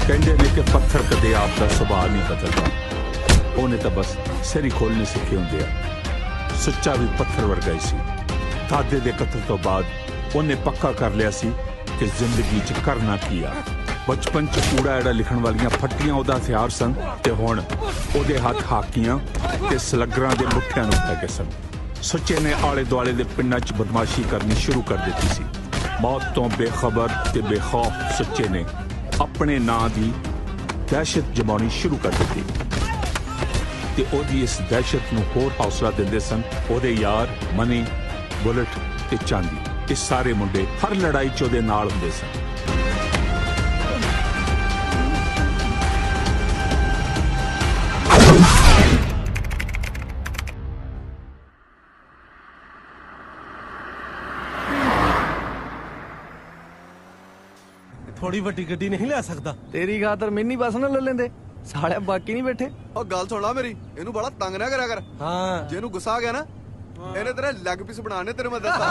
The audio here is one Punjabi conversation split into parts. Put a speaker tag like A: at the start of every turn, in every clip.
A: कहते ने कि पत्थर कदे आपका सुभाव नहीं बदलता, उन्हें तो बस सिर ही खोलने सीखे होंगे आ। सुच्चा भी पत्थर वर्गा ही सी। दादे दे कतल तो बाद उन्हें पक्का कर लिया सी कि जिंदगी च करना की आ। बचपन च ऊड़ा एड़ा लिखण वालियां फट्टियां उहदा हथियार सन ते हुण उहदे हथ हाकियां ते सलगरां दे मुठ्ठियां नूं पै गए सन। सुच्चे ने आले दुआले दे पिंडां च बदमाशी करनी शुरू कर दित्ती सी। मौत तो बेखबर ते बेखौफ सुच्चे ने अपने नां दी दहशत जमानी शुरू कर दी ते ओदी इस दहशत नूं होर हौसला दिंदे सन ओदे यार मनी, बुलेट ते चांदी। ये सारे मुंडे हर लड़ाई च ओदे नाल हुंदे सन।
B: थोड़ी वड्डी गड्डी नहीं ले सकदा।
C: तेरी खातर मिनी बस ना ले लेंदे, साले बाकी नहीं बैठे।
D: और गल सुन ला मेरी, इनू बड़ा तंग ना करा कर।
B: हाँ
D: जे इनू गुस्सा आ गया ना, इन्हें तेरे लेग पीस बनाने तेरे मैं दस्सा।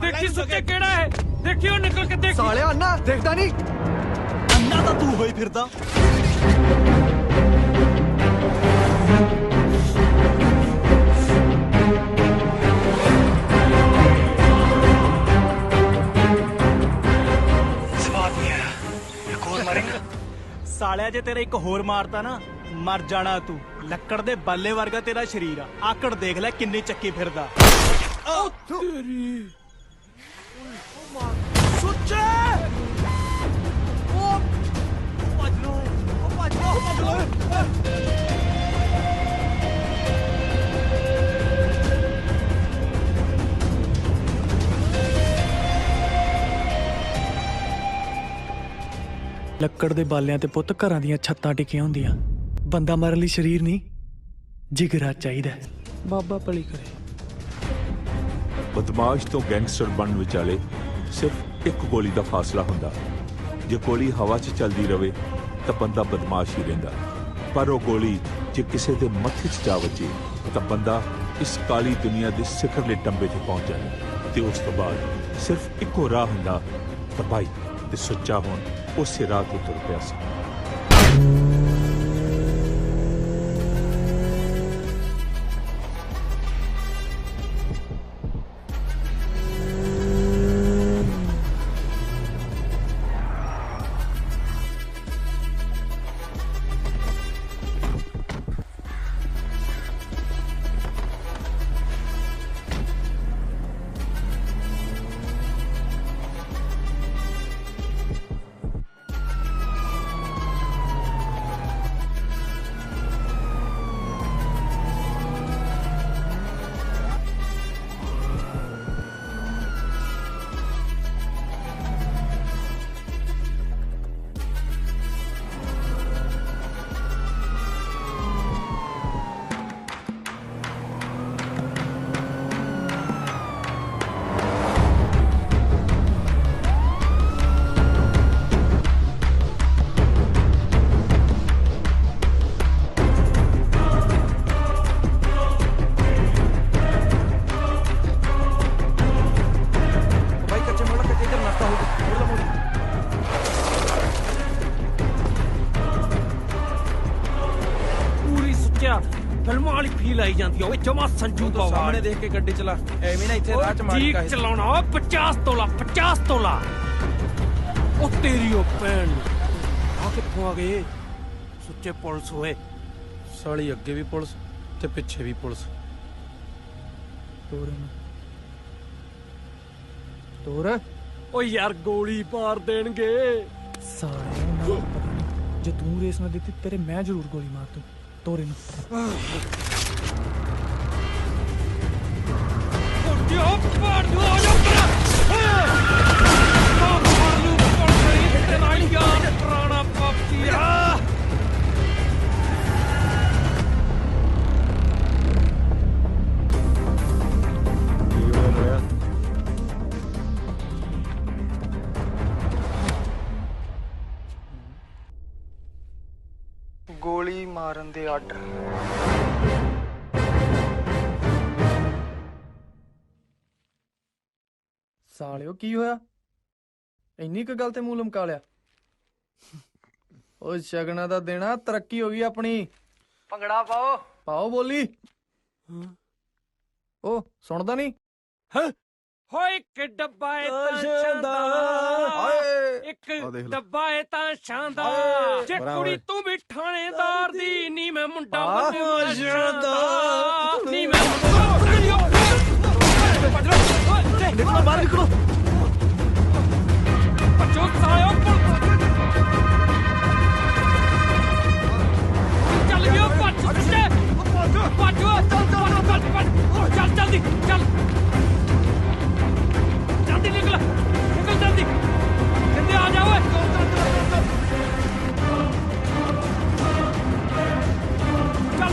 E: देखी सुच्चे केड़ा है, देखियो निकल के देख।
C: साले अन्ना देखता नहीं,
B: अन्ना तो तू होई फिरदा।
F: सालिया जे तेरा एक होर मारता ना मर जाना तू। लक्कड़ दे बाले वर्गा तेरा शरीर आ। आकड़ देख ले किन्नी चक्की फिरदा।
B: सुच्चे ओ भज लो, भज लो।
G: ਲੱਕੜ ਦੇ ਬਾਲਿਆਂ ਤੇ ਪੁੱਤ ਘਰਾਂ ਦੀਆਂ ਛੱਤਾਂ ਟਿਕੀਆਂ ਹੁੰਦੀਆਂ। ਬੰਦਾ ਮਰਨ ਲਈ ਸਰੀਰ ਨਹੀਂ, ਜਿਗਰਾ ਚਾਹੀਦਾ। ਬਾਬਾ ਭਲੀ ਕਰੇ।
A: बदमाश तो गैंगस्टर बनने विचाले सिर्फ एक गोली का फासला हुंदा। जे गोली हवा च चलती रहे तो बंदा बदमाश ही रहिंदा, पर वो गोली जे किसी के मत्थे च जा वजे तो बंदा इस काली दुनिया के सिखरले टंबे ते पहुंच जाए। ते उस तो बाद सिर्फ एको राह हुंदा तबाही ते सुच्चा होण उसे राह ते तुर पिया सी।
E: फिल्मां वाली फील आई जाती है। जमा संजू पावा
B: सामने देख के गड्डी चला, एवें ना इथे राह च मार
E: ठीक चलाना। 50 तोला 50 तोला। ओ तेरी ओ भैन आ कित्थों आ गए? सुच्चे पुलिस होए।
B: साली अगे भी पुलिस ते पिछे भी पुलिस।
C: तोर
E: ओ यार गोली मार देंगे
G: साले ਨੂੰ ਪਤਾ ਨਹੀਂ, ਜੇ ਤੂੰ ਰੇਸ ਨਾ ਦਿੱਤੀ ਤੇਰੇ ਮੈਂ ਜ਼ਰੂਰ ਗੋਲੀ ਮਾਰ ਦੂੰ। ਤੋਰੇ ਨੂੰ
E: दियो मार दो आ जा मार लू कौन करी तेरा यार पुराना पापिया।
H: गोली मारन दे आर्डर।
C: ਸਾਲਿਓ ਕੀ ਹੋਇਆ? ਇੰਨੀ ਕੁ ਗੱਲ ਤੇ ਮੂੰਹ ਲਮਕਾ ਲਿਆ। ਉਹ ਸ਼ਗਨਾਂ ਦਾ ਦੇਣਾ, ਤਰੱਕੀ ਹੋ ਗਈ ਆਪਣੀ। ਭੰਗੜਾ ਪਾਓ ਪਾਓ ਬੋਲੀ। ਉਹ ਸੁਣਦਾ ਨਹੀਂ?
E: ਹੋਏ ਇੱਕ ਡੱਬਾ ਏ ਤਾਂ ਸ਼ਾਨਦਾਰ, ਇੱਕ ਡੱਬਾ ਏ ਤਾਂ ਸ਼ਾਨਦਾਰ। ਜੇ ਕੁੜੀ ਤੂੰ ਵੀ ਥਾਣੇਦਾਰ ਦੀ, ਨੀ ਮੈਂ ਮੁੰਡਾ ਬਣੂੰਗਾ ਸ਼ਾਨਦਾਰ, ਨੀ ਮੈਂ
C: ਨਿਕਲੋ ਬਾਹਰ ਨਿਕਲੋ।
E: ਬੱਚੋ ਸਾਲਿਓ ਚੱਲ ਗਿਆ। ਭੱਜ ਸੁੱਟੇ ਭੱਜ ਚੱਲ ਜਲਦੀ ਚੱਲ ਜਲਦੀ ਨਿਕਲ ਜਲਦੀ ਕਹਿੰਦੇ ਆ ਜਾ ਓਏ। ਚੱਲ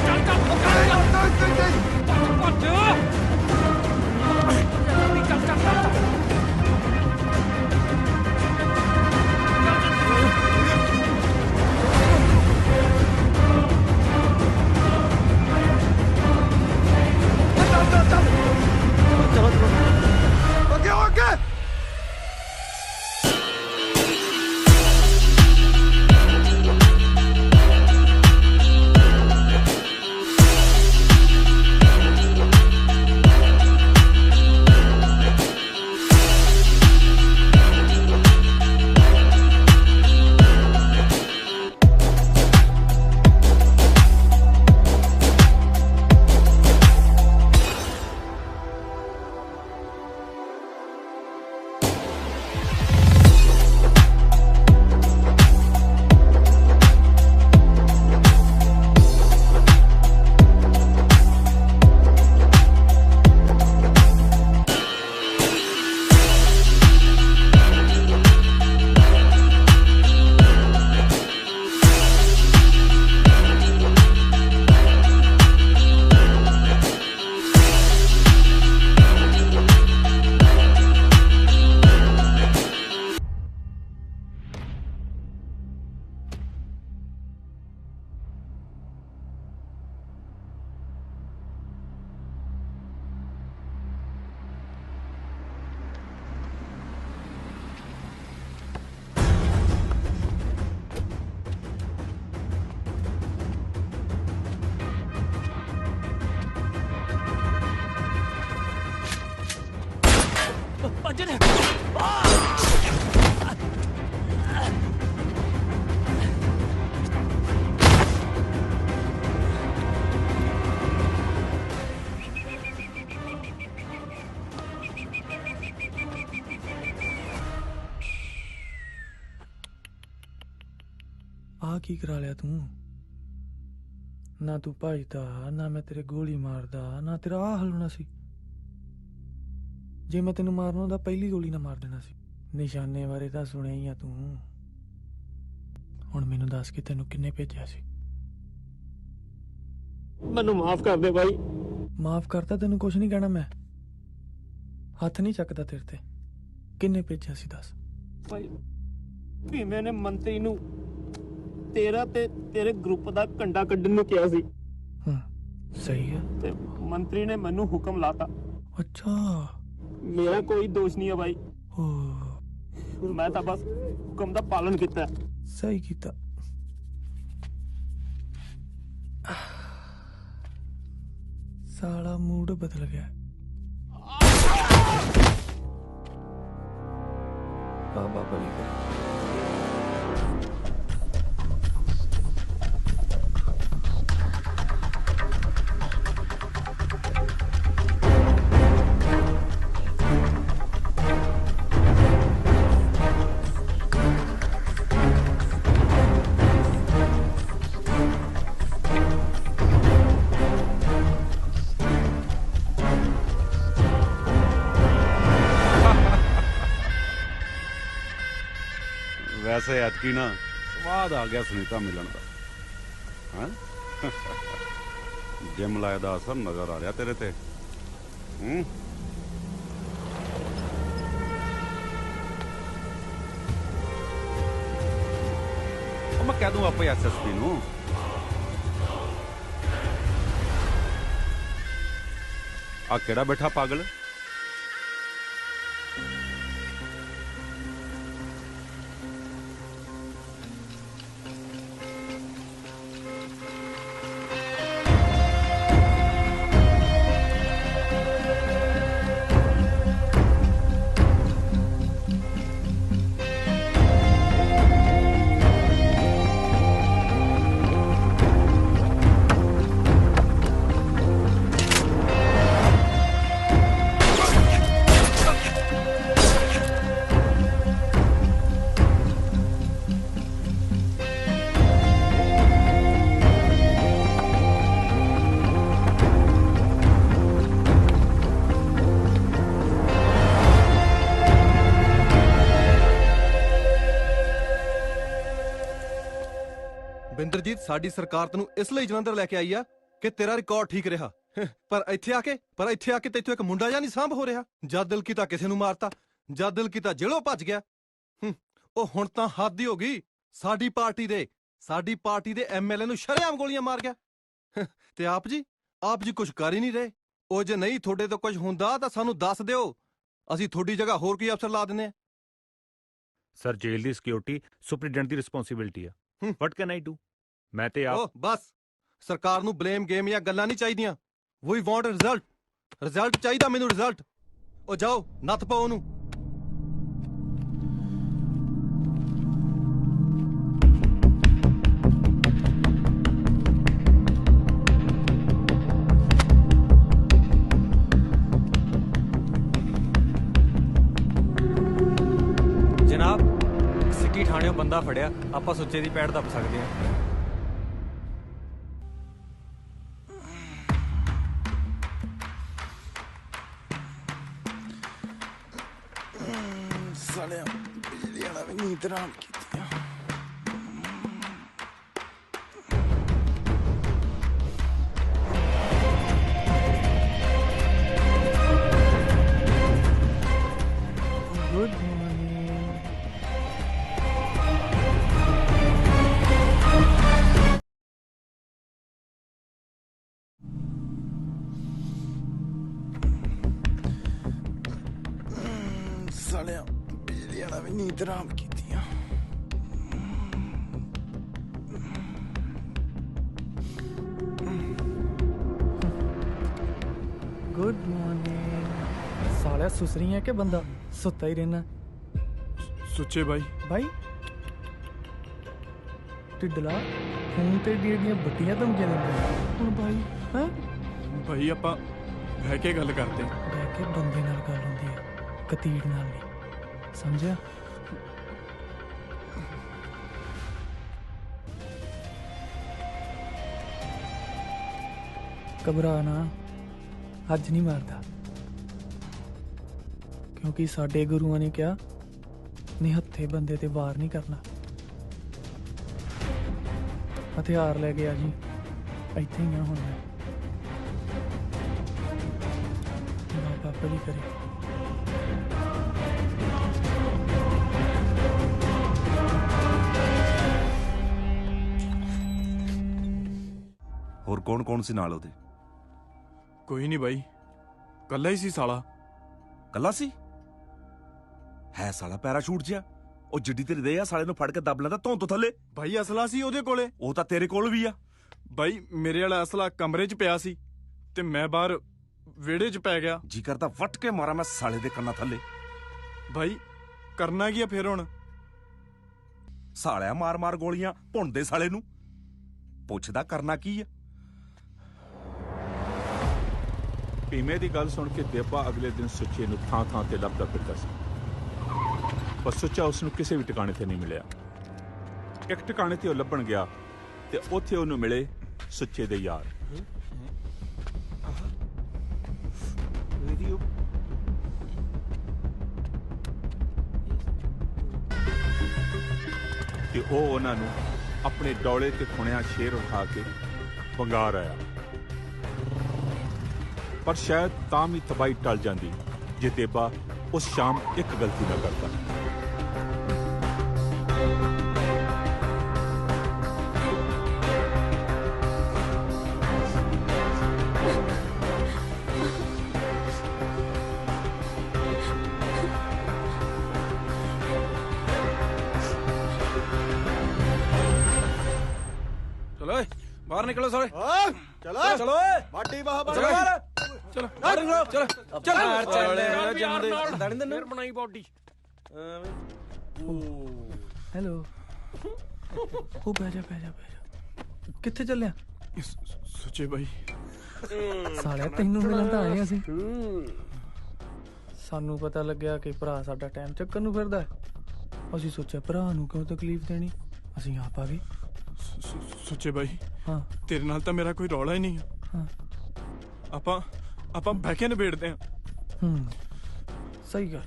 E: ਭੱਜ ਚੱਲ
G: ਆ ਕੀ ਕਰਾ ਲਿਆ ਤੂੰ? ਨਾ ਤੂੰ ਭੱਜਦਾ, ਨਾ ਮੈਂ ਤੇਰੇ ਗੋਲੀ ਮਾਰਦਾ, ਨਾ ਤੇਰਾ ਆ ਹਲਣਾ ਸੀ। ਜੇ ਮੈਂ ਤੈਨੂੰ ਮਾਰਨਾ ਹੁੰਦਾ ਪਹਿਲੀ ਗੋਲੀ ਨਾ ਮਾਰ ਦੇਣਾ ਸੀ। ਨਿਸ਼ਾਨੇ ਬਾਰੇ ਤਾਂ ਸੁਣਿਆ ਹੀ ਆ ਤੂੰ। ਹੁਣ ਮੈਨੂੰ ਦੱਸ ਕਿ ਤੈਨੂੰ ਕਿੰਨੇ ਭੇਜਿਆ ਸੀ?
F: ਮੈਨੂੰ ਮਾਫ ਕਰ ਦੇ ਬਾਈ।
G: ਮਾਫ ਕਰਤਾ, ਤੈਨੂੰ ਕੁਛ ਨਹੀਂ ਕਹਿਣਾ ਮੈਂ। ਹੱਥ ਨਹੀਂ ਚੱਕਦਾ ਤੇਰੇ ਤੇ। ਕਿੰਨੇ ਭੇਜਿਆ ਸੀ ਦੱਸ?
F: ਭਾਈ ਭੀਮੇ ਨੇ ਮੰਤਰੀ ਨੂੰ ਤੇਰਾ ਤੇ ਤੇਰੇ ਗਰੁੱਪ ਦਾ ਕੰਡਾ ਕੱਢਣ ਨੂੰ ਕਿਹਾ ਸੀ।
G: ਸਹੀ ਹੈ।
F: ਤੇ ਮੰਤਰੀ ਨੇ ਮੈਨੂੰ ਹੁਕਮ ਲਾਤਾ।
G: ਅੱਛਾ,
F: ਮੇਰਾ ਕੋਈ ਦੋਸ਼ ਨਹੀਂ ਹੈ ਭਾਈ।
G: ਓ
F: ਮੈਂ ਤਾਂ ਬਸ ਹੁਕਮ ਦਾ ਪਾਲਣ ਕੀਤਾ।
G: ਸਹੀ ਕੀਤਾ। ਸਾਲਾ ਮੂਡ ਬਦਲ ਗਿਆ। ਬਾਬਾ ਬਲੀ ਕਰੇ।
H: ਵੈਸੇ ਐਤਕੀ ਨਾ ਸਵਾਦ ਆ ਗਿਆ ਸੁਨੀਤਾ ਮਿਲਣ ਦਾ। ਹਾਂ ਜਿਮ ਲਾਇਆ ਦਾ ਅਸਰ ਨਜ਼ਰ ਆ ਰਿਹਾ ਤੇਰੇ ਤੇ। ਉਹ ਮੈਂ ਕਹਿ ਦੂੰ ਆਪੇ ਐਸਐਸਪੀ ਨੂੰ। ਆ ਕਿਹੜਾ ਬੈਠਾ ਪਾਗਲ?
D: ਦਲਜੀਤ ਸਾਡੀ ਸਰਕਾਰ ਤੈਨੂੰ ਇਸ ਲਈ ਜਲੰਧਰ ਲੈ ਕੇ ਆਈ ਆ ਕਿ ਤੇਰਾ ਰਿਕਾਰਡ ਠੀਕ ਰਿਹਾ ਪਰ ਇੱਥੇ ਆ ਕੇ ਤੈਥੋਂ ਇੱਕ ਮੁੰਡਾ ਜਾਂ ਨਹੀਂ ਸਾਂਭ ਹੋ ਰਿਹਾ। ਜਦ ਦਿਲ ਕੀਤਾ ਕਿਸੇ ਨੂੰ ਮਾਰਤਾ, ਜਦ ਦਿਲ ਕੀਤਾ ਜੇਲੋਂ ਭੱਜ ਗਿਆ। ਉਹ ਹੁਣ ਤਾਂ ਹੱਦ ਹੀ ਹੋ ਗਈ। ਸਾਡੀ ਪਾਰਟੀ ਦੇ ਐਮਐਲਏ ਨੂੰ ਸ਼ਰੇਆਮ ਗੋਲੀਆਂ ਮਾਰ ਗਿਆ। ਤੇ ਆਪ ਜੀ ਕੁਝ ਕਰ ਹੀ ਨਹੀਂ ਰਹੇ। ਉਹ ਜੇ ਨਹੀਂ ਤੁਹਾਡੇ ਤੋਂ ਕੁਝ ਹੁੰਦਾ ਤਾਂ ਸਾਨੂੰ ਦੱਸ ਦਿਓ, ਅਸੀਂ ਤੁਹਾਡੀ ਜਗ੍ਹਾ ਹੋਰ ਕੋਈ ਅਫਸਰ ਲਾ ਦਿੰਨੇ ਆ।
I: ਸਰ ਜੇਲ੍ਹ ਦੀ ਸਿਕਿਉਰਿਟੀ ਸੁਪਰਡੈਂਟ ਦੀ ਰਿਸਪੌਂਸਿਬਿਲਟੀ ਆ। ਵਾਟ ਕੈਨ ਆਈ ਡੂ? ਮੈਂ ਤੇ ਆਪ
D: ਬਸ ਸਰਕਾਰ ਨੂੰ ਬਲੇਮ ਗੇਮ ਜਾਂ ਗੱਲਾਂ ਨਹੀਂ ਚਾਹੀਦੀਆਂ। ਵੀ ਵਾਂਟ ਰਿਜ਼ਲਟ ਚਾਹੀਦਾ ਮੈਨੂੰ, ਰਿਜ਼ਲਟ। ਉਹ ਜਾਓ ਨੱਥ ਪਾਓ ਉਹਨੂੰ।
F: ਜਨਾਬ ਸਿਟੀ ਥਾਣਿਓਂ ਬੰਦਾ ਫੜਿਆ, ਆਪਾਂ ਸੁੱਚੇ ਦੀ ਪੈੜ ਦੱਬ ਸਕਦੇ ਹਾਂ।
G: ਸਾਲਿਆਂ ਬਿਜਲੀ ਵਾਲਾ ਵੀ ਨੀਂਦ ਆਰਾਮ ਕੀਤੀਆਂ। Good morning. ਸਾਲਿਆਂ ਬਿਜਲੀ ਵਾਲਾ ਵੀ ਨੀਂਦ ਆਰਾਮ ਕੀਤੀਆਂ। Good morning. ਸਾਲਿਆ ਸੁਸਰੀ ਹੈ ਕਿ ਬੰਦਾ ਸੁੱਤਾ ਹੀ ਰਹਿਣਾ?
B: ਸੁੱਚੇ ਬਾਈ
G: ਬਾਈ ਢਿੱਡਲਾ ਫੋਨ ਤੇ ਡੀਆਂ ਬੱਟੀਆਂ ਧਮਕੀਆਂ ਦਿੰਦਾ ਹੁਣ ਬਾਈ। ਹੈ
B: ਬਾਈ ਆਪਾਂ ਬਹਿ ਕੇ ਗੱਲ ਕਰਦੇ ਹਾਂ।
G: ਬਹਿ ਕੇ ਬੰਦੇ ਨਾਲ ਗੱਲ ਹੁੰਦੀ ਹੈ, ਕਤੀੜ ਨਾਲ ਨਹੀਂ, ਸਮਝਿਆ? ਘਬਰਾ ਨਾ, ਅੱਜ ਨਹੀਂ ਮਾਰਦਾ, ਕਿਉਂਕਿ ਸਾਡੇ ਗੁਰੂਆਂ ਨੇ ਕਿਹਾ ਨਿਹੱਥੇ ਬੰਦੇ ਤੇ ਵਾਰ ਨਹੀਂ ਕਰਨਾ। ਹਥਿਆਰ ਲੈ ਕੇ ਆ ਜੀ, ਇੱਥੇ ਹੀ ਆ ਹੁਣ ਮੈਂ। ਬਾਬਾ ਭਲੀ ਕਰੇ।
H: ਹੋਰ ਕੌਣ ਸੀ ਨਾਲ ਉਹਦੇ?
B: ਕੋਈ ਨਹੀਂ ਬਾਈ, ਕੱਲਾ ਹੀ ਸੀ ਸਾਲਾ।
H: ਕੱਲਾ ਸੀ? ਹੈ ਸਾਲਾ ਪੈਰਾਸ਼ੂਟ ਜਿਹਾ, ਉਹ ਜਿੱਡੀ ਤੇਰੀ ਦੇ ਆ ਸਾਲੇ ਨੂੰ ਫੜ ਕੇ ਦੱਬ ਲੈਂਦਾ ਧੌਣ ਤੋਂ ਥੱਲੇ।
B: ਬਾਈ ਅਸਲਾ ਸੀ ਉਹਦੇ ਕੋਲੇ।
H: ਉਹ ਤਾਂ ਤੇਰੇ ਕੋਲ ਵੀ ਆ।
B: ਬਾਈ ਮੇਰੇ ਵਾਲਾ ਅਸਲਾ ਕਮਰੇ 'ਚ ਪਿਆ ਸੀ ਤੇ ਮੈਂ ਬਾਹਰ ਵਿਹੜੇ 'ਚ ਪੈ ਗਿਆ।
H: ਜੀ ਕਰਦਾ ਵੱਟ ਕੇ ਮਾਰਾਂ ਮੈਂ ਸਾਲੇ ਦੇ ਕੰਨਾਂ ਥੱਲੇ।
B: ਬਾਈ ਕਰਨਾ ਕੀ ਆ ਫਿਰ ਹੁਣ?
H: ਸਾਲਿਆ ਮਾਰ ਗੋਲੀਆਂ ਭੁੰਨਦੇ ਸਾਲੇ ਨੂੰ। ਪੁੱਛਦਾ ਕਰਨਾ ਕੀ ਆ?
A: ਭੀਮੇ ਦੀ ਗੱਲ ਸੁਣ ਕੇ ਦੇਬਾ ਅਗਲੇ ਦਿਨ ਸੁੱਚੇ ਨੂੰ ਥਾਂ ਤੇ ਲੱਭਦਾ ਫਿਰਦਾ ਸੀ, ਪਰ ਸੁੱਚਾ ਉਸ ਨੂੰ ਕਿਸੇ ਵੀ ਟਿਕਾਣੇ ਤੇ ਨਹੀਂ ਮਿਲਿਆ। ਇੱਕ ਟਿਕਾਣੇ ਤੇ ਉਹ ਲੱਭਣ ਗਿਆ ਤੇ ਉੱਥੇ ਉਹਨੂੰ ਮਿਲੇ ਸੁੱਚੇ ਦੇ ਯਾਰ। ਤੇ ਉਹ ਉਹਨਾਂ ਨੂੰ ਆਪਣੇ ਡੌਲੇ ਤੇ ਖੁਣਿਆ ਸ਼ੇਰ ਉਠਾ ਕੇ ਵੰਗਾਰ ਆਇਆ। ਪਰ ਸ਼ਾਇਦ ਤਾਂ ਵੀ ਤਬਾਹੀ ਟਲ ਜਾਂਦੀ ਜੇ ਦੇਬਾ ਉਸ ਸ਼ਾਮ ਇੱਕ ਗਲਤੀ ਨਾ ਕਰਦਾ।
B: ਚਲੋ ਬਾਹਰ ਨਿਕਲੋ ਸਾਰੇ।
D: ਚਲੋ ਬਾਡੀ ਬਾਹ
B: ਚਲੋ ਬਾਹਰ ਨਿਕਲੋ। ਚਲ ਫਿਰ ਬਣਾਈ ਬਾਡੀ।
G: ਹੈਲੋ। ਉਹ ਬਹਿ ਜਾ। ਕਿੱਥੇ ਚੱਲਿਆ?
B: ਸੁੱਚੇ ਬਾਈ
G: ਸਾਲਿਆ ਤੈਨੂੰ ਮਿਲਣ ਤਾਂ ਆਏ ਅਸੀਂ। ਸਾਨੂੰ ਪਤਾ ਲੱਗਿਆ ਕਿ ਭਰਾ ਸਾਡਾ ਟਾਈਮ ਚੱਕਰ ਨੂੰ ਫਿਰਦਾ ਹੈ। ਅਸੀਂ ਸੋਚਿਆ ਭਰਾ ਨੂੰ ਕਿਉਂ ਤਕਲੀਫ ਦੇਣੀ, ਅਸੀਂ ਆਪ ਆ ਗਏ।
B: ਸੁੱਚੇ ਬਾਈ
G: ਹਾਂ
B: ਤੇਰੇ ਨਾਲ ਤਾਂ ਮੇਰਾ ਕੋਈ ਰੌਲਾ ਹੀ ਨਹੀਂ।
G: ਹਾਂ
B: ਆਪਾਂ ਬਹਿ ਕੇ ਨਿਬੇੜਦੇ ਹਾਂ।
G: ਸਹੀ ਗੱਲ।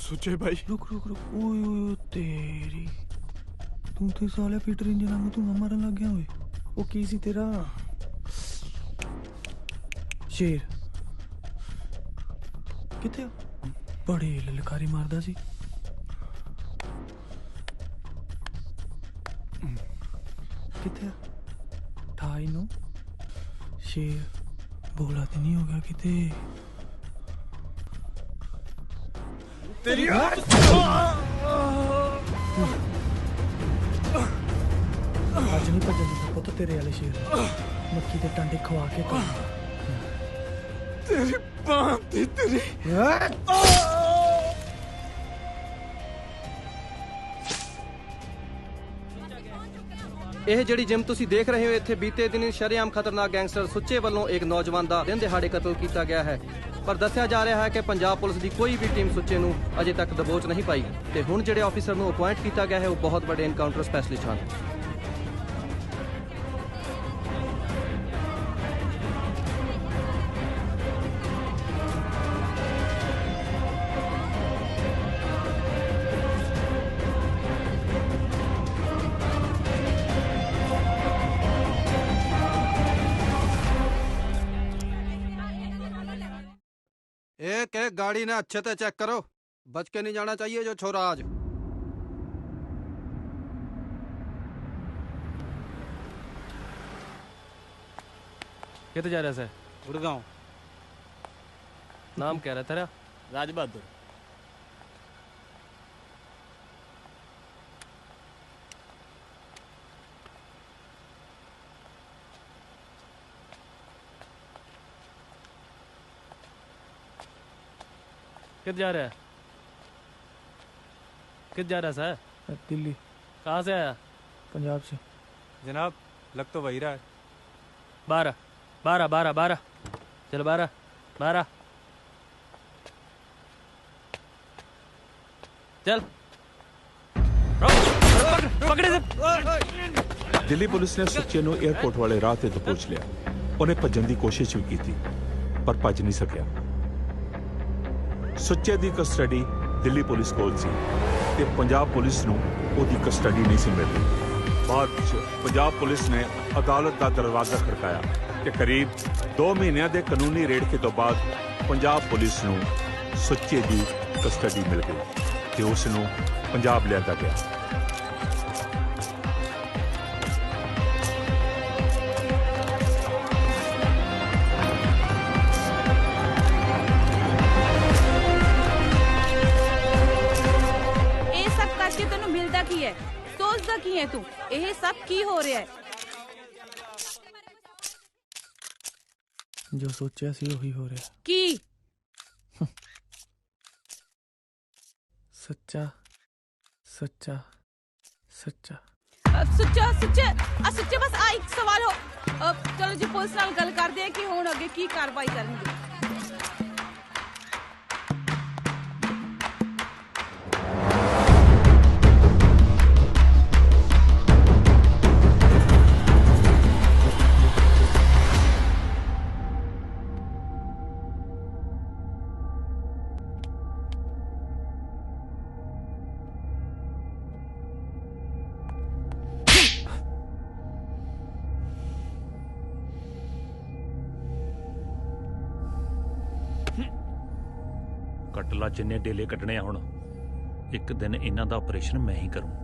B: ਸੁੱਚੇ ਭਾਈ
G: रुक रुक रुक ओए ओए तेरी तू तो साले पीटर इंजन में तू मारन लग गया ओए ओ की सी तेरा शेर किथे बड़े ललकारी मारदा सी किथे ठाई नो शेर बोला तो नहीं होगा किते
B: तेरी
G: ਅੱਜ ਨਹੀਂ ਭੱਜਣ ਦਿੰਦਾ ਪੁੱਤ ਤੇਰੇ ਵਾਲੇ ਸ਼ੇਰ ਮੱਕੀ ਦੇ ਟਾਂਡੇ ਖਵਾ ਕੇ ਕੰਮ
B: ਤੇਰੀ ਬਾਂਹ ਦੀ ਤੇਰੀ
C: ਇਹ ਜਿਹੜੀ ਜਿਮ ਤੁਸੀਂ ਦੇਖ ਰਹੇ ਹੋ ਇੱਥੇ ਬੀਤੇ ਦਿਨੀ ਸ਼ਰੇਆਮ ਖਤਰਨਾਕ ਗੈਂਗਸਟਰ ਸੁੱਚੇ ਵੱਲੋਂ ਇੱਕ ਨੌਜਵਾਨ ਦਾ ਦਿਨ ਦਿਹਾੜੇ ਕਤਲ ਕੀਤਾ ਗਿਆ ਹੈ ਪਰ ਦੱਸਿਆ ਜਾ ਰਿਹਾ ਹੈ ਕਿ ਪੰਜਾਬ ਪੁਲਿਸ ਦੀ ਕੋਈ ਵੀ ਟੀਮ ਸੁੱਚੇ ਨੂੰ ਅਜੇ ਤੱਕ ਦਬੋਚ ਨਹੀਂ ਪਾਈ ਤੇ ਹੁਣ ਜਿਹੜੇ ਆਫੀਸਰ ਨੂੰ ਅਪਾਇੰਟ ਕੀਤਾ ਗਿਆ ਹੈ ਉਹ ਬਹੁਤ ਵੱਡੇ ਐਨਕਾਊਂਟਰ ਸਪੈਸ਼ਲਿਸਟ ਹਨ।
D: एक एक गाड़ी ने अच्छे से चेक करो, बच के नहीं जाना चाहिए जो छोरा आज।
C: कितने जा रहा है?
F: गुड़गांव।
C: नाम क्या रहा तेरा?
F: राज बहादुर।
C: किधर जा रहा है? किधर जा रहा है सर?
G: दिल्ली।
C: कहाँ से आया?
G: पंजाब से।
B: जनाब लग तो वही रहा है।
C: 12 12 12 12 चल 12 12 चल पकड़े से।
A: ਦਿੱਲੀ ਪੁਲਿਸ ਨੇ ਸੁੱਚੇ ਨੂੰ 에ਅਰਪੋਰਟ ਵਾਲੇ ਰਾਹ ਤੇ ਦਬੋਚ ਲਿਆ। ਉਹਨੇ ਭੱਜਣ ਦੀ ਕੋਸ਼ਿਸ਼ ਵੀ ਕੀਤੀ ਪਰ ਭੱਜ ਨਹੀਂ ਸਕਿਆ। ਸੁੱਚੇ ਦੀ ਕਸਟਡੀ ਦਿੱਲੀ ਪੁਲਿਸ ਕੋਲ ਸੀ ਤੇ ਪੰਜਾਬ ਪੁਲਿਸ ਨੂੰ ਉਹਦੀ ਕਸਟਡੀ ਨਹੀਂ ਸੀ ਮਿਲਦੀ। ਬਾਅਦ ਵਿੱਚ ਪੰਜਾਬ ਪੁਲਿਸ ਨੇ ਅਦਾਲਤ ਦਾ ਦਰਵਾਜ਼ਾ ਖੜਕਾਇਆ ਤੇ ਕਰੀਬ 2 ਮਹੀਨਿਆਂ ਦੇ ਕਾਨੂੰਨੀ ਰੇੜਕੇ ਤੋਂ ਬਾਅਦ ਪੰਜਾਬ ਪੁਲਿਸ ਨੂੰ ਸੁੱਚੇ ਦੀ ਕਸਟਡੀ ਮਿਲ ਗਈ ਤੇ ਉਸ ਨੂੰ ਪੰਜਾਬ ਲਿਆਂਦਾ ਗਿਆ।
J: सोचदा की है तू? यह सब की हो रहा है?
G: जो सोचा सी वही हो रहा
J: की
G: सच्चा सच्चा सच्चा
J: सुच्चा सुच्चे सुच्चे बस आ एक सवाल हो चलो जी पुलिस नाल गल करदे हैं कि हुण अगे की कार्रवाई करनगे।
I: ਕਟਲਾ ਜਿੰਨੇ ਡੇਲੇ ਕੱਢਣੇ ਆ ਹੁਣ ਇੱਕ ਦਿਨ ਇਹਨਾਂ ਦਾ ਆਪਰੇਸ਼ਨ ਮੈਂ ਹੀ ਕਰੂੰ।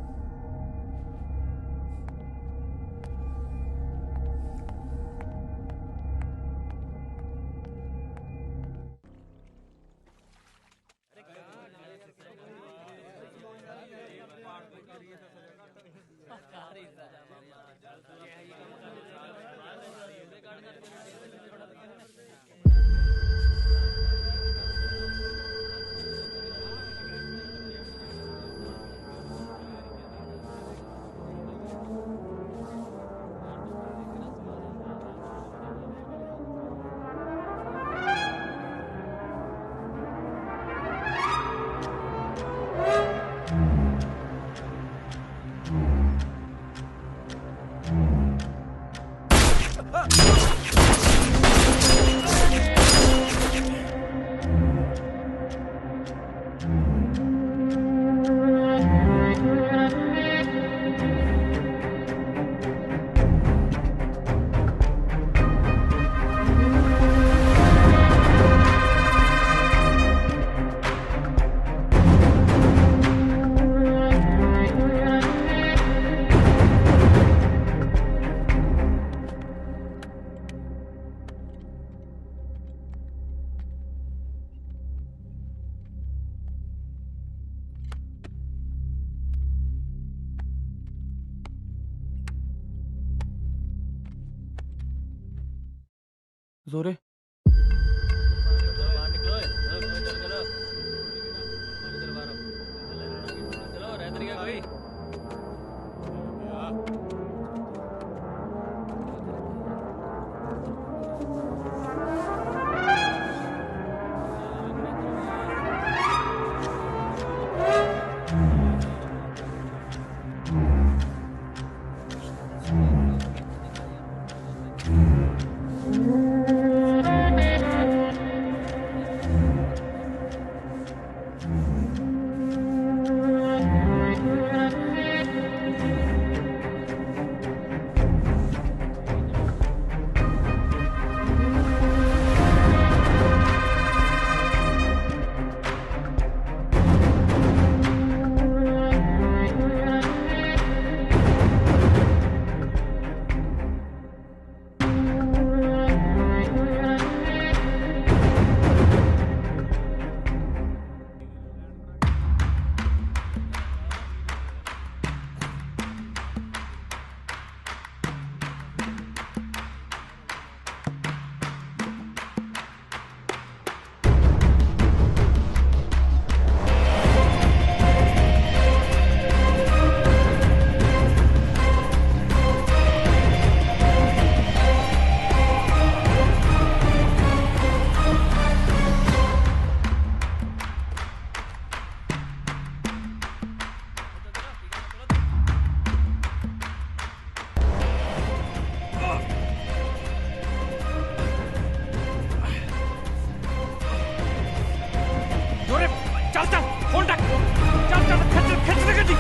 G: ਜ਼ੋਰੇ
E: ਜੋਰੇ ਚੱਲ ਚੱਲ ਫੋਨ ਟੱਕ ਚੱਲ ਚੱਲ ਖਿੱਚ ਦੇ ਗੱਡੀ।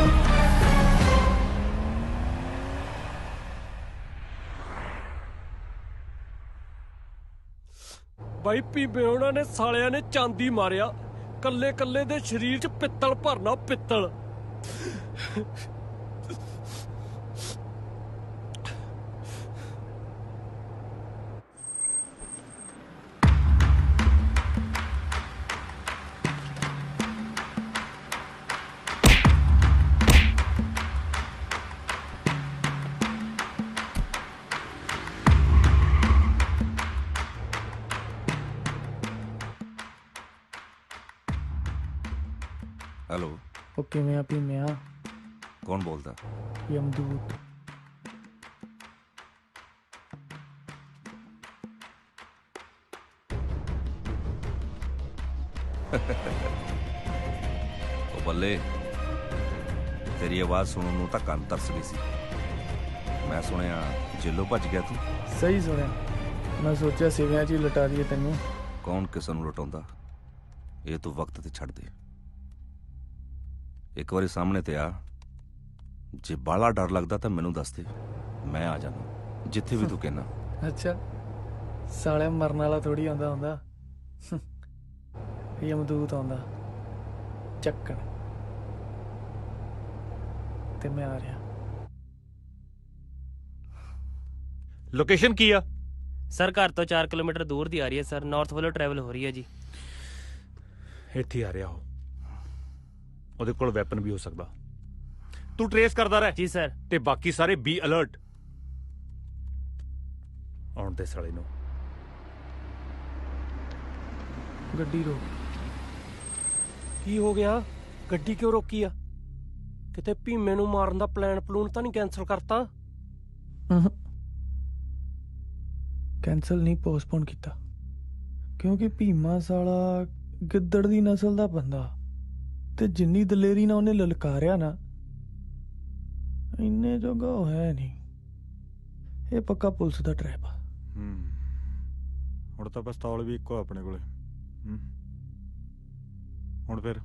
E: ਬਾਈ ਪੀਬੇ ਉਹਨਾਂ ਨੇ ਸਾਲਿਆਂ ਨੇ ਚਾਂਦੀ ਮਾਰਿਆ, ਕੱਲੇ ਕੱਲੇ ਦੇ ਸਰੀਰ 'ਚ ਪਿੱਤਲ ਭਰਨਾ ਪਿੱਤਲ।
H: हेलो,
G: ਉਹ ਕਿਵੇਂ ਆ ਭੀਮਿਆ?
H: कौन बोलता?
G: ਯਮਦੂਤ।
H: ਉਹ ਬੱਲੇ, ਤੇਰੀ ਆਵਾਜ਼ ਸੁਣਨ ਨੂੰ ਤਾਂ ਕੰਨ ਤਰਸ ਗਈ ਸੀ। ਮੈਂ ਸੁਣਿਆ ਜੇਲੋਂ ਭੱਜ ਗਿਆ ਤੂੰ।
G: ਸਹੀ ਸੁਣਿਆ। ਮੈਂ ਸੋਚਿਆ ਸਿਵਿਆਂ 'ਚ ਹੀ ਲਟਾ ਦਈਏ ਤੈਨੂੰ।
H: ਕੌਣ ਕਿਸ ਨੂੰ ਲੁਟਾਉਂਦਾ, ਇਹ ਤੂੰ ਵਕਤ ਤੇ ਛੱਡ ਦੇ। ਇੱਕ ਵਾਰੀ ਸਾਹਮਣੇ ਤੇ ਆ, ਜੇ ਬਾਲਾ ਡਰ ਲੱਗਦਾ ਤਾਂ ਮੈਨੂੰ ਦੱਸ ਦੇ, ਮੈਂ ਆ ਜਾਣਾ ਜਿੱਥੇ ਵੀ ਤੂੰ ਕਹਿਣਾ।
G: ਅੱਛਾ, ਸਾਲਿਆ ਮਰਨ ਵਾਲਾ ਥੋੜੀ ਆਉਂਦਾ ਹੁੰਦਾ, ਯਮਦੂਤ ਆਉਂਦਾ ਚੱਕਣ। ਤੇ ਮੈਂ ਆ ਰਿਹਾ।
I: ਲੋਕੇਸ਼ਨ ਕੀ ਆ?
E: ਸਰ ਘਰ ਤੋਂ 4 ਕਿਲੋਮੀਟਰ ਦੂਰ ਦੀ ਆ ਰਹੀ ਹੈ ਸਰ, ਨਾਰਥ ਵੱਲੋਂ ਟਰੈਵਲ ਹੋ ਰਹੀ ਹੈ ਜੀ।
I: ਇੱਥੇ ਆ ਰਿਹਾ ਉਹ, ਉਹਦੇ ਕੋਲ ਵੈਪਨ ਵੀ ਹੋ ਸਕਦਾ। ਤੂੰ ਟਰੇਸ ਕਰਦਾ ਰਹਿ।
E: ਜੀ ਸਰ।
I: ਤੇ ਬਾਕੀ ਸਾਰੇ ਬੀ ਅਲਰਟ। ਆਉਣ ਦੇ ਸਾਲੇ ਨੂੰ।
G: ਗੱਡੀ ਰੋਕ।
E: ਕੀ ਹੋ ਗਿਆ? ਗੱਡੀ ਕਿਉਂ ਰੋਕੀ ਆ? ਕਿਤੇ ਭੀਮੇ ਨੂੰ ਮਾਰਨ ਦਾ ਪਲਾਨ ਪਲੂਨ ਤਾਂ ਨਹੀਂ ਕੈਨਸਲ ਕਰਤਾ?
G: ਕੈਂਸਲ ਨਹੀਂ, ਪੋਸਟਪੋਨ ਕੀਤਾ, ਕਿਉਂਕਿ ਭੀਮਾ ਸਾਲਾ ਗਿੱਦੜ ਦੀ ਨਸਲ ਦਾ ਬੰਦਾ, ਤੇ ਜਿੰਨੀ ਦਲੇਰੀ ਨਾਲ ਉਹਨੇ ਲਲਕਾਰਿਆ ਨਾ, ਇੰਨੇ ਜੋਗਾ ਉਹ ਹੈ ਨਹੀਂ। ਇਹ ਪੱਕਾ ਪੁਲਿਸ ਦਾ ਟਰੈਪ ਆ।
B: ਹੁਣ ਤਾਂ ਪਿਸਤੌਲ ਵੀ ਇੱਕੋ ਆਪਣੇ ਕੋਲੇ। ਹੁਣ ਫਿਰ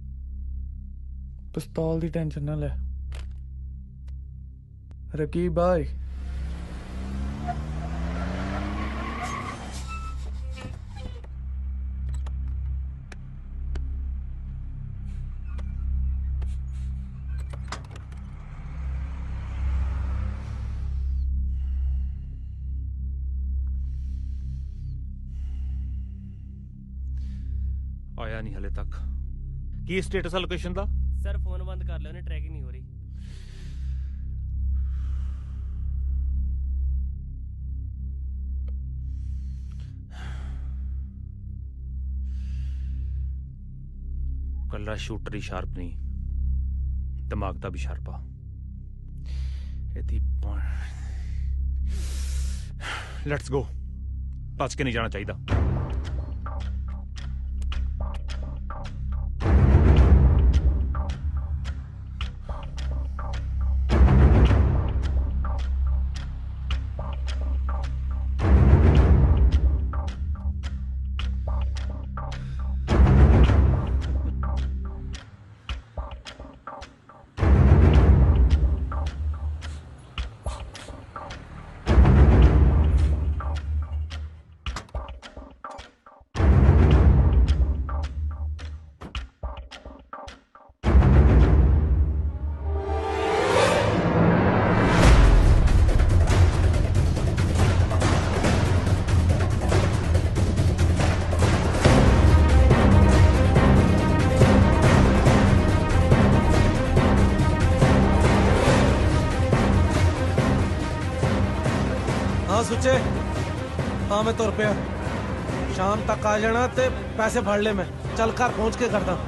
G: ਪਿਸਤੌਲ ਦੀ ਟੈਨਸ਼ਨ ਨਾ ਲੈ ਰਕੀਬ ਭਾਈ।
I: ਆਇਆ ਨਹੀਂ ਹਲੇ ਤੱਕ। ਕੀ ਸਟੇਟਸ ਆ ਲੋਕੇਸ਼ਨ ਦਾ?
E: ਸਰ ਫੋਨ ਬੰਦ ਕਰ ਲਿਆ ਉਹਨੇ, ਟਰੈਕਿੰਗ ਨਹੀਂ ਹੋ ਰਹੀ।
I: ਕੱਲਾ ਸ਼ੂਟਰ ਹੀ ਸ਼ਾਰਪ ਨਹੀਂ, ਦਿਮਾਗ ਦਾ ਵੀ ਸ਼ਾਰਪ ਆ। ਇਹਦੀ ਲੈਟਸ ਗੋ। ਭੱਜ ਕੇ ਨਹੀਂ ਜਾਣਾ ਚਾਹੀਦਾ।
K: हाँ सुचे, हाँ मैं तुर पिया। शाम तक आ जाना ते पैसे फड़ ले। मैं चल घर पहुंच के करदा।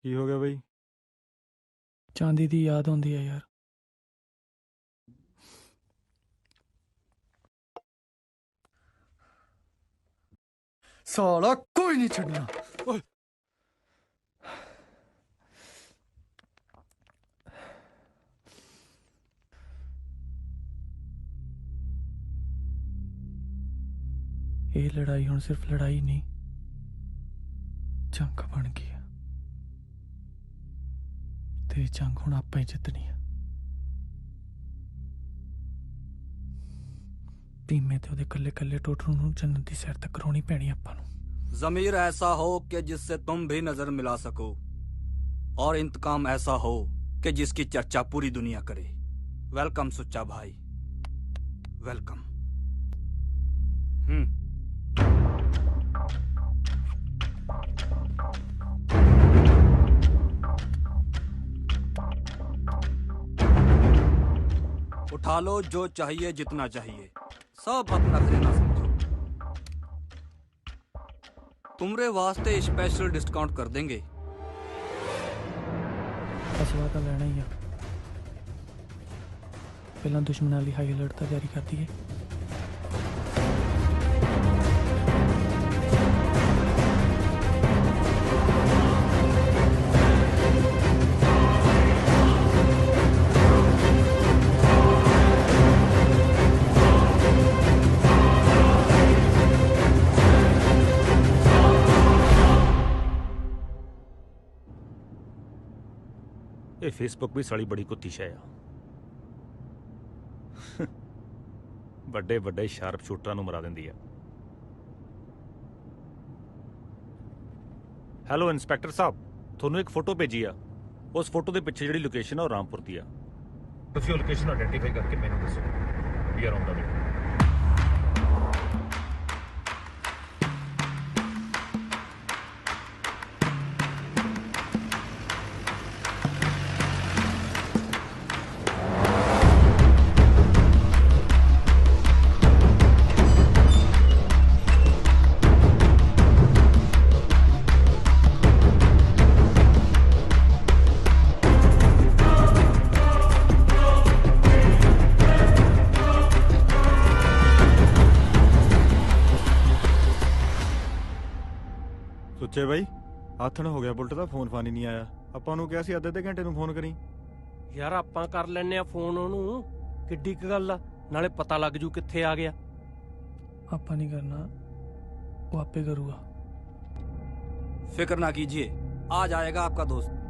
B: ਕੀ ਹੋ ਗਿਆ ਬਈ?
G: ਚਾਂਦੀ ਦੀ ਯਾਦ ਆਉਂਦੀ ਹੈ ਯਾਰ।
L: ਸਾਲਾ ਕੋਈ ਨਹੀਂ ਛੱਡਣਾ। ਓਏ
G: ਇਹ ਲੜਾਈ ਹੁਣ ਸਿਰਫ ਲੜਾਈ ਨਹੀਂ, ਜੰਗ ਬਣ ਗਈ ਹੈ ਤੇ ਜੰਗ ਹੁਣ ਆਪਾਂ ਹੀ ਜਿੱਤਣੀ ਹੈ। ਭੀਮੇ ਤੇ ਉਹਦੇ ਕੱਲੇ ਕੱਲੇ ਟੋਟਰੂ ਨੂੰ ਜੰਨਤ ਦੀ ਸੈਰ ਤੱਕ ਕਰਾਉਣੀ ਪੈਣੀ ਆਪਾਂ ਨੂੰ।
M: ज़मीर ऐसा हो कि जिससे तुम भी नजर मिला सको, और इंतकाम ऐसा हो कि जिसकी चर्चा पूरी दुनिया करे। वेलकम सुच्चा भाई, वेलकम। उठा लो जो चाहिए, जितना चाहिए, सब अपना नखरे समझो। तुमरे वास्ते स्पेशल डिस्काउंट कर देंगे।
G: ਫਸਵਾ ਤਾਂ ਲੈਣਾ ਹੀ ਆ। ਪਹਿਲਾਂ ਦੁਸ਼ਮਣਾਂ ਲਈ ਹਾਈ ਅਲਰਟ ਤਾਂ ਜਾਰੀ ਕਰ ਦਈਏ।
I: ਇਹ ਫੇਸਬੁੱਕ ਵੀ ਸਾਲੀ ਬੜੀ ਕੁੱਤੀ ਸ਼ੈ ਆ। ਵੱਡੇ ਵੱਡੇ ਸ਼ਾਰਪ ਸ਼ੂਟਰਾਂ ਨੂੰ ਮਰਾ ਦਿੰਦੀ ਆ। ਹੈਲੋ ਇੰਸਪੈਕਟਰ ਸਾਹਿਬ, ਤੁਹਾਨੂੰ ਇੱਕ ਫੋਟੋ ਭੇਜੀ ਆ। ਉਸ ਫੋਟੋ ਦੇ ਪਿੱਛੇ ਜਿਹੜੀ ਲੋਕੇਸ਼ਨ ਆ ਉਹ ਰਾਮਪੁਰ ਦੀ ਆ। ਤੁਸੀਂ ਉਹ ਲੋਕੇਸ਼ਨ ਆਇਡੈਂਟੀਫਾਈ ਕਰਕੇ ਮੈਨੂੰ ਦੱਸੋ। ਵੀ ਆਰ ਔਨ ਦਾ ਵੇ।
B: ਸੁੱਚੇ ਬਾਈ, ਆਥਣ ਹੋ ਗਿਆ ਬੁਲਟ ਦਾ ਫੋਨ ਫਾਨੀ ਨਹੀਂ ਆਇਆ। ਆਪਾਂ ਨੂੰ ਕਿਹਾ ਸੀ ਅੱਧੇ ਘੰਟੇ ਨੂੰ ਫੋਨ ਕਰੀ।
E: ਯਾਰ ਆਪਾਂ ਕਰ ਲੈਨੇ ਆ ਫੋਨ ਉਹਨੂੰ, ਕਿੱਡੀ ਕੁ ਗੱਲ ਆ, ਨਾਲੇ ਪਤਾ ਲੱਗ ਜੂ ਕਿੱਥੇ ਆ ਗਿਆ।
G: ਆਪਾਂ ਨਹੀਂ ਕਰਨਾ, ਉਹ ਆਪੇ ਕਰੂਗਾ।
M: फिक्र ना कीजिए, आ जाएगा आपका दोस्त।